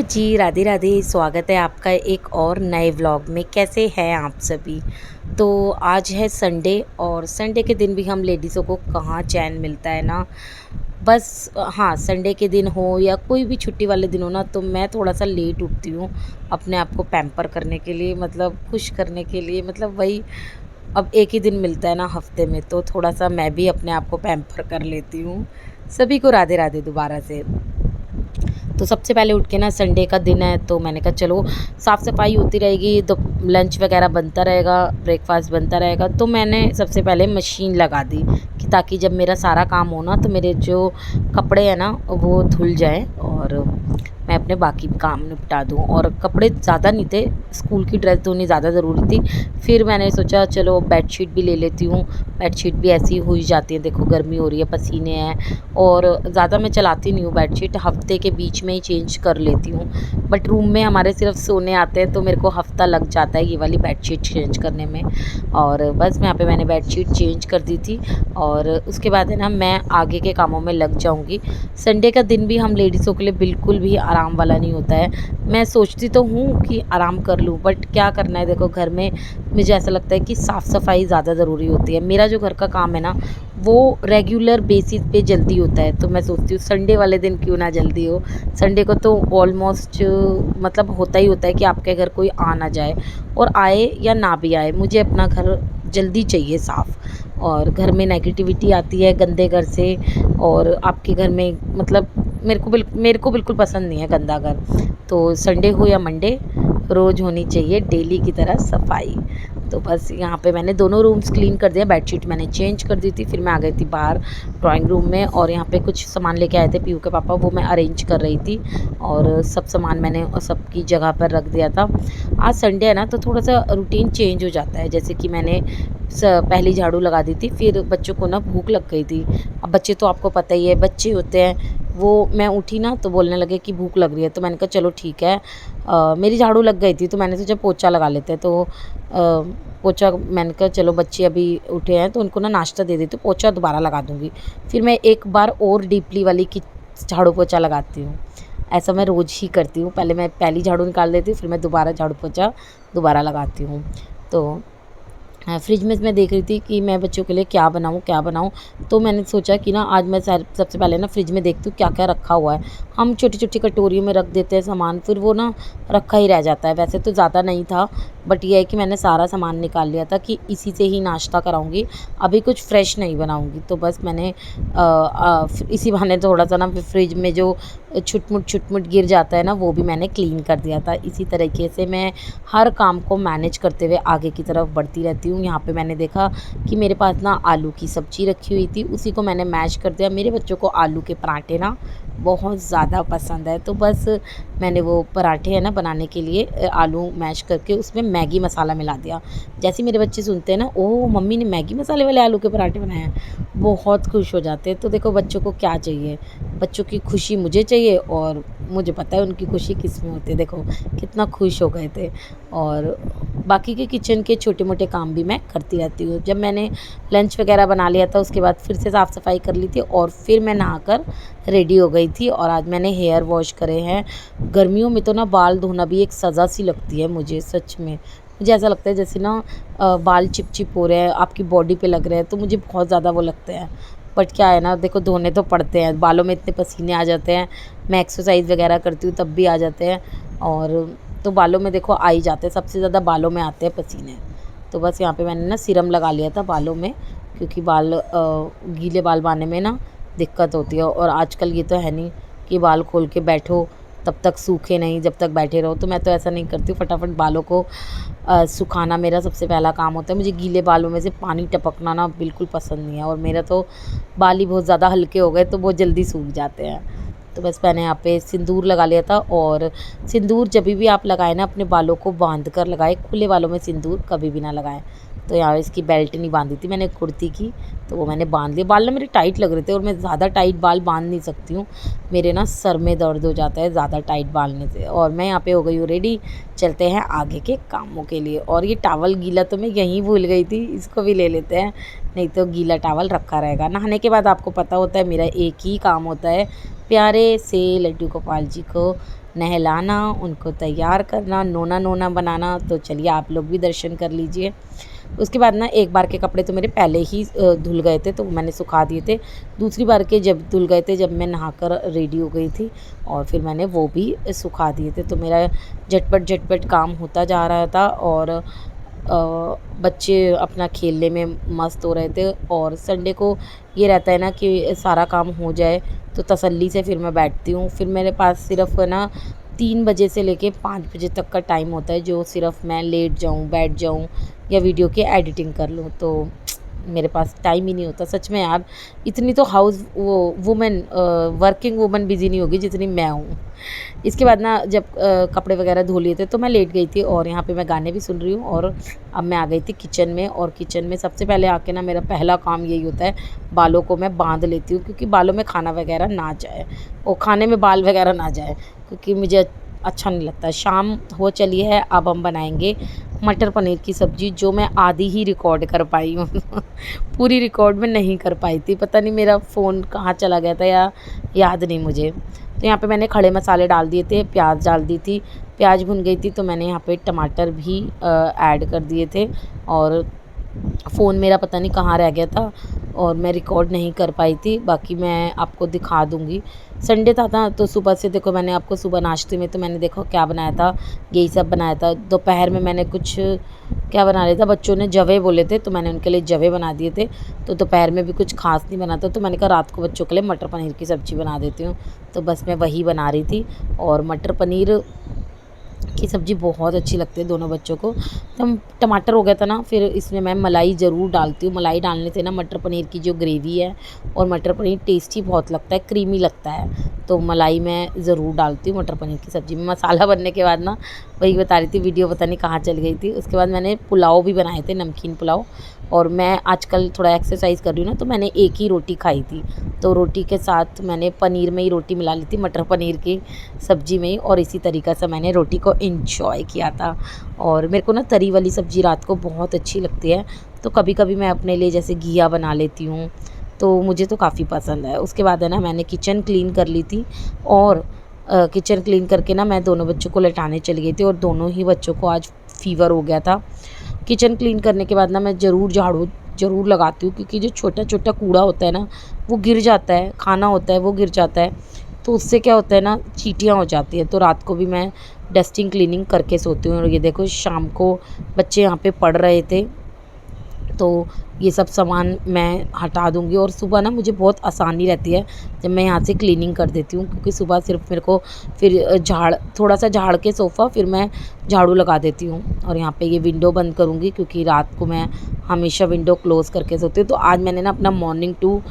तो जी राधे राधे, स्वागत है आपका एक और नए व्लॉग में। कैसे हैं आप सभी? तो आज है संडे और संडे के दिन भी हम लेडीज़ों को कहाँ चैन मिलता है ना। बस हाँ, संडे के दिन हो या कोई भी छुट्टी वाले दिन हो ना, तो मैं थोड़ा-सा लेट उठती हूँ अपने आप को पैम्पर करने के लिए, मतलब खुश करने के लिए। मतलब वही, अब एक ही दिन मिलता है ना हफ़्ते में, तो थोड़ा-सा मैं भी अपने आप को पैम्पर कर लेती हूँ। सभी को राधे राधे दोबारा से। तो सबसे पहले उठ के ना, संडे का दिन है तो मैंने कहा चलो साफ़ सफाई होती रहेगी, तो लंच वगैरह बनता रहेगा, ब्रेकफास्ट बनता रहेगा। तो मैंने सबसे पहले मशीन लगा दी कि ताकि जब मेरा सारा काम हो ना, तो मेरे जो कपड़े हैं ना वो धुल जाएँ और मैं अपने बाकी काम निपटा दूँ। और कपड़े ज़्यादा नहीं थे, स्कूल की ड्रेस धोनी ज़्यादा ज़रूरी थी। फिर मैंने सोचा चलो बेडशीट भी ले लेती हूँ। बेडशीट भी ऐसी हो ही जाती है, देखो गर्मी हो रही है, पसीने हैं और ज़्यादा मैं चलाती नहीं हूँ बेडशीट, हफ़्ते के बीच में ही चेंज कर लेती हूँ। बट रूम में हमारे सिर्फ सोने आते हैं, तो मेरे को हफ़्ता लग जाता है ये वाली बेडशीट चेंज करने में। और बस यहाँ पे मैंने बेडशीट चेंज कर दी थी और उसके बाद है ना, मैं आगे के कामों में लग जाऊँगी। संडे का दिन भी हम लेडीज़ों के लिए बिल्कुल भी आराम वाला नहीं होता है। मैं सोचती तो हूँ कि आराम कर लूँ, बट क्या करना है, देखो घर में मुझे ऐसा लगता है कि साफ़-सफ़ाई ज़्यादा ज़रूरी होती है। मेरा जो घर का काम है ना, वो रेगुलर बेसिस पे जल्दी होता है, तो मैं सोचती हूँ संडे वाले दिन क्यों ना जल्दी हो। संडे को तो ऑलमोस्ट मतलब होता ही होता है कि आपके घर कोई आ ना जाए, और आए या ना भी आए, मुझे अपना घर जल्दी चाहिए साफ़। और घर में नेगेटिविटी आती है गंदे घर से, और आपके घर में मतलब मेरे को बिल्कुल पसंद नहीं है गंदा घर। तो संडे हो या मंडे, रोज़ होनी चाहिए डेली की तरह सफाई। तो बस यहाँ पे मैंने दोनों रूम्स क्लीन कर दिया, बेडशीट मैंने चेंज कर दी थी। फिर मैं आ गई थी बाहर ड्राइंग रूम में, और यहाँ पे कुछ सामान लेके आए थे पीयू के पापा, वो मैं अरेंज कर रही थी और सब सामान मैंने सबकी जगह पर रख दिया था। आज संडे है ना, तो थोड़ा सा रूटीन चेंज हो जाता है। जैसे कि मैंने पहली झाड़ू लगा दी थी, फिर बच्चों को ना भूख लग गई थी। अब बच्चे तो आपको पता ही है, बच्चे होते हैं वो। मैं उठी ना तो बोलने लगे कि भूख लग रही है, तो मैंने कहा चलो ठीक है। मेरी झाड़ू लग गई थी, तो मैंने सोचा पोछा लगा लेते हैं। तो पोछा मैंने कहा चलो बच्चे अभी उठे हैं तो उनको ना नाश्ता दे देती हूँ, पोछा दोबारा लगा दूँगी। फिर मैं एक बार और डीपली वाली की झाड़ू पोछा लगाती हूँ। ऐसा मैं रोज़ ही करती हूँ। पहले मैं पहली झाड़ू निकाल देती हूँ, फिर मैं दोबारा झाड़ू पोछा दोबारा लगाती हूँ। तो फ्रिज में मैं देख रही थी कि मैं बच्चों के लिए क्या बनाऊँ। तो मैंने सोचा कि ना आज मैं सबसे पहले ना फ्रिज में देखती हूँ क्या-क्या रखा हुआ है। हम छोटी-छोटी कटोरियों में रख देते हैं सामान, फिर वो ना रखा ही रह जाता है। वैसे तो ज़्यादा नहीं था, बट ये है कि मैंने सारा सामान निकाल लिया था कि इसी से ही नाश्ता कराऊँगी, अभी कुछ फ्रेश नहीं बनाऊँगी। तो बस मैंने इसी बहाने थोड़ा-सा ना फ्रिज में जो छुट-मुट गिर जाता है ना, वो भी मैंने क्लीन कर दिया था। इसी तरीके से मैं हर काम को मैनेज करते हुए आगे की तरफ बढ़ती रहती हूँ। यहाँ पे मैंने देखा कि मेरे पास ना आलू की सब्ज़ी रखी हुई थी, उसी को मैंने मैश कर दिया। मेरे बच्चों को आलू के पराठे ना बहुत ज़्यादा पसंद है, तो बस मैंने वो पराठे है ना बनाने के लिए आलू मैश करके उसमें मैगी मसाला मिला दिया। जैसे ही मेरे बच्चे सुनते हैं ना, ओह मम्मी ने मैगी मसाले वाले आलू के पराठे बनाए हैं, बहुत खुश हो जाते हैं। तो देखो बच्चों को क्या चाहिए, बच्चों की खुशी मुझे चाहिए, और मुझे पता है उनकी खुशी किस में होती है। देखो कितना खुश हो गए थे। और बाकी के किचन के छोटे-मोटे काम भी मैं करती रहती हूँ। जब मैंने लंच वग़ैरह बना लिया था, उसके बाद फिर से साफ़-सफ़ाई कर ली थी और फिर मैं नहाकर रेडी हो गई थी, और आज मैंने हेयर वॉश करे हैं। गर्मियों में तो ना बाल धोना भी एक सज़ा सी लगती है मुझे, सच में। मुझे ऐसा लगता है जैसे ना बाल चिप-चिप हो रहे हैं, आपकी बॉडी पे लग रहे हैं, तो मुझे बहुत ज़्यादा वो लगते हैं। बट क्या है ना, देखो धोने तो पड़ते हैं, बालों में इतने पसीने आ जाते हैं। मैं एक्सरसाइज़ वग़ैरह करती हूँ तब भी आ जाते हैं, और तो बालों में देखो आ ही जाते हैं, सबसे ज़्यादा बालों में आते हैं पसीने। तो बस यहाँ पे मैंने ना सीरम लगा लिया था बालों में, क्योंकि गीले बाल बांधने में ना दिक्कत होती है। और आजकल ये तो है नहीं कि बाल खोल के बैठो तब तक सूखे नहीं, जब तक बैठे रहो। तो मैं तो ऐसा नहीं करती हूँ, फटाफट बालों को सुखाना मेरा सबसे पहला काम होता है। मुझे गीले बालों में से पानी टपकना ना बिल्कुल पसंद नहीं है, और मेरा तो बाल ही बहुत ज़्यादा हल्के हो गए, तो बहुत जल्दी सूख जाते हैं। तो बस मैंने यहाँ पे सिंदूर लगा लिया था, और सिंदूर जभी भी आप लगाएँ ना, अपने बालों को बांध कर लगाएँ, खुले बालों में सिंदूर कभी भी ना लगाएँ। तो यहाँ इसकी बेल्ट नहीं बांधी थी मैंने कुर्ती की, तो वो मैंने बांध लिया। बाल ना मेरे टाइट लग रहे थे, और मैं ज़्यादा टाइट बाल बांध नहीं सकती हूँ, मेरे ना सर में दर्द हो जाता है ज़्यादा टाइट बांधने से। और मैं यहाँ पे हो गई हूँ रेडी, चलते हैं आगे के कामों के लिए। और ये टॉवल गीला तो मैं यहीं भूल गई थी, इसको भी ले लेते हैं, नहीं तो गीला टॉवल रखा रहेगा। नहाने के बाद आपको पता होता है मेरा एक ही काम होता है, प्यारे से लड्डू गोपाल जी को नहलाना, उनको तैयार करना, नोना नोना बनाना। तो चलिए आप लोग भी दर्शन कर लीजिए। उसके बाद ना एक बार के कपड़े तो मेरे पहले ही धुल गए थे, तो मैंने सुखा दिए थे। दूसरी बार के जब धुल गए थे, जब मैं नहाकर रेडी हो गई थी, और फिर मैंने वो भी सुखा दिए थे। तो मेरा झटपट झटपट काम होता जा रहा था, और बच्चे अपना खेलने में मस्त हो रहे थे। और संडे को ये रहता है ना कि सारा काम हो जाए, तो तसल्ली से फिर मैं बैठती हूँ। फिर मेरे पास सिर्फ ना 3 बजे से लेके 5 बजे तक का टाइम होता है, जो सिर्फ मैं लेट जाऊँ, बैठ जाऊँ या वीडियो की एडिटिंग कर लूँ। तो मेरे पास टाइम ही नहीं होता सच में यार। इतनी तो हाउस वो वुमेन वर्किंग वुमन बिज़ी नहीं होगी जितनी मैं हूँ। इसके बाद ना जब कपड़े वगैरह धो लिए थे, तो मैं लेट गई थी, और यहाँ पे मैं गाने भी सुन रही हूँ। और अब मैं आ गई थी किचन में, और किचन में सबसे पहले आके ना मेरा पहला काम यही होता है, बालों को मैं बांध लेती हूँ, क्योंकि बालों में खाना वगैरह ना जाए, और खाने में बाल वगैरह ना जाए, क्योंकि मुझे अच्छा नहीं लगता। शाम हो चली है, अब हम बनाएंगे मटर पनीर की सब्ज़ी, जो मैं आधी ही रिकॉर्ड कर पाई हूँ। पूरी रिकॉर्ड में नहीं कर पाई थी, पता नहीं मेरा फ़ोन कहाँ चला गया था, या याद नहीं मुझे। तो यहाँ पे मैंने खड़े मसाले डाल दिए थे, प्याज डाल दी थी, प्याज भुन गई थी, तो मैंने यहाँ पे टमाटर भी ऐड कर दिए थे। और फ़ोन मेरा पता नहीं कहाँ रह गया था, और मैं रिकॉर्ड नहीं कर पाई थी। बाकी मैं आपको दिखा दूँगी। संडे था ना, तो सुबह से देखो, मैंने आपको सुबह नाश्ते में तो मैंने देखो क्या बनाया था, यही सब बनाया था। दोपहर में मैंने कुछ क्या बना लिया था, बच्चों ने जवे बोले थे, तो मैंने उनके लिए जवे बना दिए थे। तो दोपहर में भी कुछ ख़ास नहीं बना था, तो मैंने कहा रात को बच्चों के लिए मटर पनीर की सब्ज़ी बना देती हूँ। तो बस मैं वही बना रही थी, और मटर पनीर की सब्ज़ी बहुत अच्छी लगती है दोनों बच्चों को। तो टमाटर हो गया था ना, फिर इसमें मैं मलाई ज़रूर डालती हूँ। मलाई डालने से ना मटर पनीर की जो ग्रेवी है, और मटर पनीर टेस्टी बहुत लगता है, क्रीमी लगता है। तो मलाई मैं ज़रूर डालती हूँ मटर पनीर की सब्ज़ी में। मसाला बनने के बाद ना, वही बता रही थी, वीडियो पता नहीं कहाँ चल गई थी। उसके बाद मैंने पुलाव भी बनाए थे, नमकीन पुलाव। और मैं आजकल थोड़ा एक्सरसाइज़ कर रही हूँ ना, तो मैंने एक ही रोटी खाई थी। तो रोटी के साथ मैंने पनीर में ही रोटी मिला ली थी, मटर पनीर की सब्ज़ी में ही, और इसी तरीक़े से मैंने रोटी को एन्जॉय किया था। और मेरे को ना तरी वाली सब्ज़ी रात को बहुत अच्छी लगती है, तो कभी-कभी मैं अपने लिए जैसे घिया बना लेती हूँ, तो मुझे तो काफ़ी पसंद है। उसके बाद है ना, मैंने किचन क्लीन कर ली थी, और किचन क्लीन करके ना मैं दोनों बच्चों को लेटाने चली गई थी, और दोनों ही बच्चों को आज फ़ीवर हो गया था। किचन क्लीन करने के बाद ना मैं ज़रूर झाड़ू ज़रूर लगाती हूँ, क्योंकि जो छोटा-छोटा कूड़ा होता है ना, वो गिर जाता है, खाना होता है वो गिर जाता है, तो उससे क्या होता है ना, चींटियाँ हो जाती हैं। तो रात को भी मैं डस्टिंग क्लीनिंग करके सोती हूँ। और ये देखो, शाम को बच्चे यहाँ पे पढ़ रहे थे, तो ये सब सामान मैं हटा दूँगी। और सुबह ना मुझे बहुत आसानी रहती है जब मैं यहाँ से क्लीनिंग कर देती हूँ, क्योंकि सुबह सिर्फ मेरे को फिर थोड़ा सा झाड़ के सोफ़ा, फिर मैं झाड़ू लगा देती हूँ। और यहाँ पे ये विंडो बंद करूँगी, क्योंकि रात को मैं हमेशा विंडो क्लोज़ करके सोती हूँ। तो आज मैंने ना अपना मॉर्निंग टू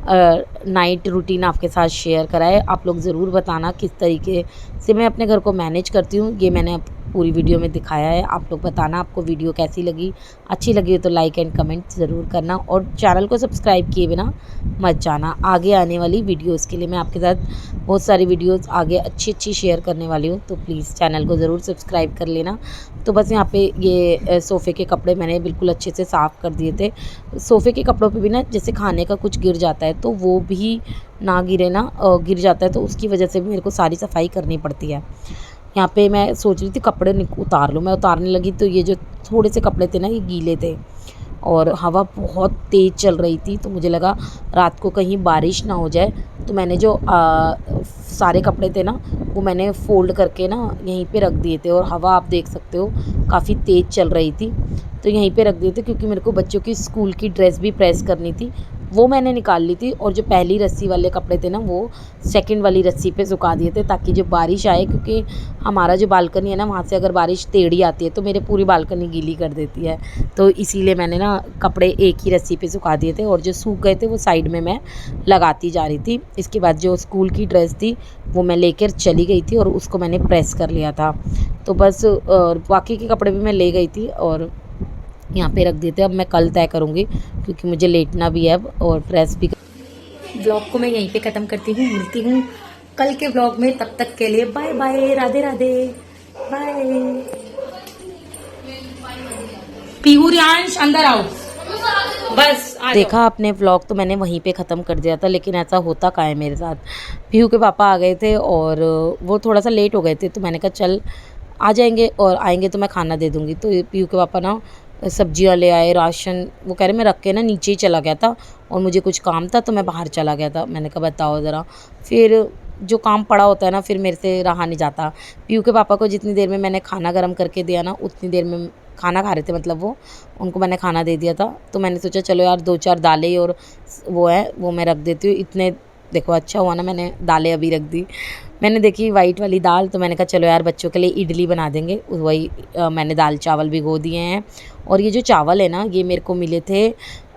नाइट रूटीन आपके साथ शेयर करा है। आप लोग ज़रूर बताना किस तरीके से मैं अपने घर को मैनेज करती हूँ। ये मैंने पूरी वीडियो में दिखाया है। आप लोग बताना आपको वीडियो कैसी लगी। अच्छी लगी हो तो लाइक एंड कमेंट ज़रूर करना, और चैनल को सब्सक्राइब किए बिना मत जाना। आगे आने वाली वीडियोज़ के लिए मैं आपके साथ बहुत सारी वीडियोज़ आगे अच्छी शेयर करने वाली हूँ, तो प्लीज़ चैनल को ज़रूर सब्सक्राइब कर लेना। तो बस यहाँ पे ये सोफ़े के कपड़े मैंने बिल्कुल अच्छे से साफ़ कर दिए थे। सोफ़े के कपड़ों पे भी ना, जैसे खाने का कुछ गिर जाता है, तो वो भी ना गिरे ना, गिर जाता है, तो उसकी वजह से भी मेरे को सारी सफाई करनी पड़ती है। यहाँ पे मैं सोच रही थी कपड़े उतार लूँ। मैं उतारने लगी, तो ये जो थोड़े से कपड़े थे ना, ये गीले थे, और हवा बहुत तेज़ चल रही थी। तो मुझे लगा रात को कहीं बारिश ना हो जाए, तो मैंने जो सारे कपड़े थे ना, वो मैंने फ़ोल्ड करके ना यहीं पे रख दिए थे। और हवा आप देख सकते हो काफ़ी तेज़ चल रही थी, तो यहीं पे रख दिए थे, क्योंकि मेरे को बच्चों की स्कूल की ड्रेस भी प्रेस करनी थी, वो मैंने निकाल ली थी। और जो पहली रस्सी वाले कपड़े थे ना, वो सेकंड वाली रस्सी पे सुखा दिए थे, ताकि जब बारिश आए, क्योंकि हमारा जो बालकनी है ना, वहाँ से अगर बारिश टेढ़ी आती है, तो मेरे पूरी बालकनी गीली कर देती है। तो इसीलिए मैंने ना कपड़े एक ही रस्सी पे सुखा दिए थे, और जो सूख गए थे वो साइड में मैं लगाती जा रही थी। इसके बाद जो स्कूल की ड्रेस थी, वो मैं लेकर चली गई थी, और उसको मैंने प्रेस कर लिया था। तो बस बाकी के कपड़े भी मैं ले गई थी, और यहाँ पे रख दिए थे। अब मैं कल तय करूँगी, क्योंकि मुझे लेटना भी है अब, और प्रेस भी। व्लॉग को मैं यहीं पे ख़त्म करती हूँ। मिलती हूँ कल के व्लॉग में, तब तक के लिए bye bye, Radhe Radhe, bye. Pihu Riyansh अंदर आओ। बस देखा आपने व्लॉग तो मैंने वहीं पे ख़त्म कर दिया था, लेकिन ऐसा होता क्या है मेरे साथ। पीहू के पापा आ गए थे और वो थोड़ा सा लेट हो गए थे, तो मैंने कहा चल आ जाएंगे और आएंगे तो मैं खाना दे दूँगी। तो ये पीहू के पापा ना सब्जियां ले आए, राशन, वो कह रहे मैं रख के ना नीचे ही चला गया था और मुझे कुछ काम था तो मैं बाहर चला गया था। मैंने कहा बताओ ज़रा, फिर जो काम पड़ा होता है ना फिर मेरे से रहा नहीं जाता। पीहू के पापा को जितनी देर में मैंने खाना गर्म करके दिया ना, उतनी देर में खाना खा रहे थे, मतलब वो, उनको मैंने खाना दे दिया था। तो मैंने सोचा चलो यार 2-4 दालें और वो है वो मैं रख देती हूँ इतने। देखो अच्छा हुआ ना मैंने दालें अभी रख दी। मैंने देखी वाइट वाली दाल, तो मैंने कहा चलो यार बच्चों के लिए इडली बना देंगे, वही मैंने दाल चावल भिगो दिए हैं। और ये जो चावल है ना ये मेरे को मिले थे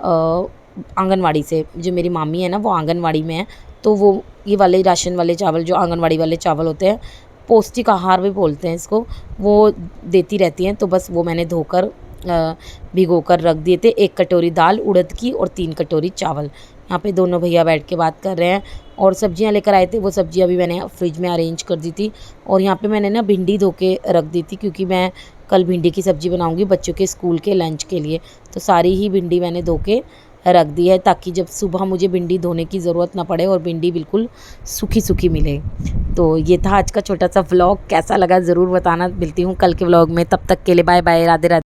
आंगनवाड़ी से। जो मेरी मामी है ना वो आंगनवाड़ी में है, तो वो ये वाले राशन वाले चावल, जो आंगनवाड़ी वाले चावल होते हैं, पौष्टिक आहार भी बोलते हैं इसको, वो देती रहती हैं। तो बस वो मैंने धोकर भिगो कर रख दिए थे। 1 कटोरी दाल उड़द की और 3 कटोरी चावल। यहाँ पे दोनों भैया बैठ के बात कर रहे हैं। और सब्जियां लेकर आए थे, वो सब्जियां भी मैंने फ्रिज में अरेंज कर दी थी। और यहाँ पे मैंने ना भिंडी धो के रख दी थी, क्योंकि मैं कल भिंडी की सब्ज़ी बनाऊँगी बच्चों के स्कूल के लंच के लिए। तो सारी ही भिंडी मैंने धो के रख दी है, ताकि जब सुबह मुझे भिंडी धोने की ज़रूरत ना पड़े और भिंडी बिल्कुल सूखी सूखी मिले। तो ये था आज का छोटा सा व्लॉग, कैसा लगा ज़रूर बताना। मिलती हूँ कल के व्लॉग में, तब तक के लिए बाय बाय, राधे राधे।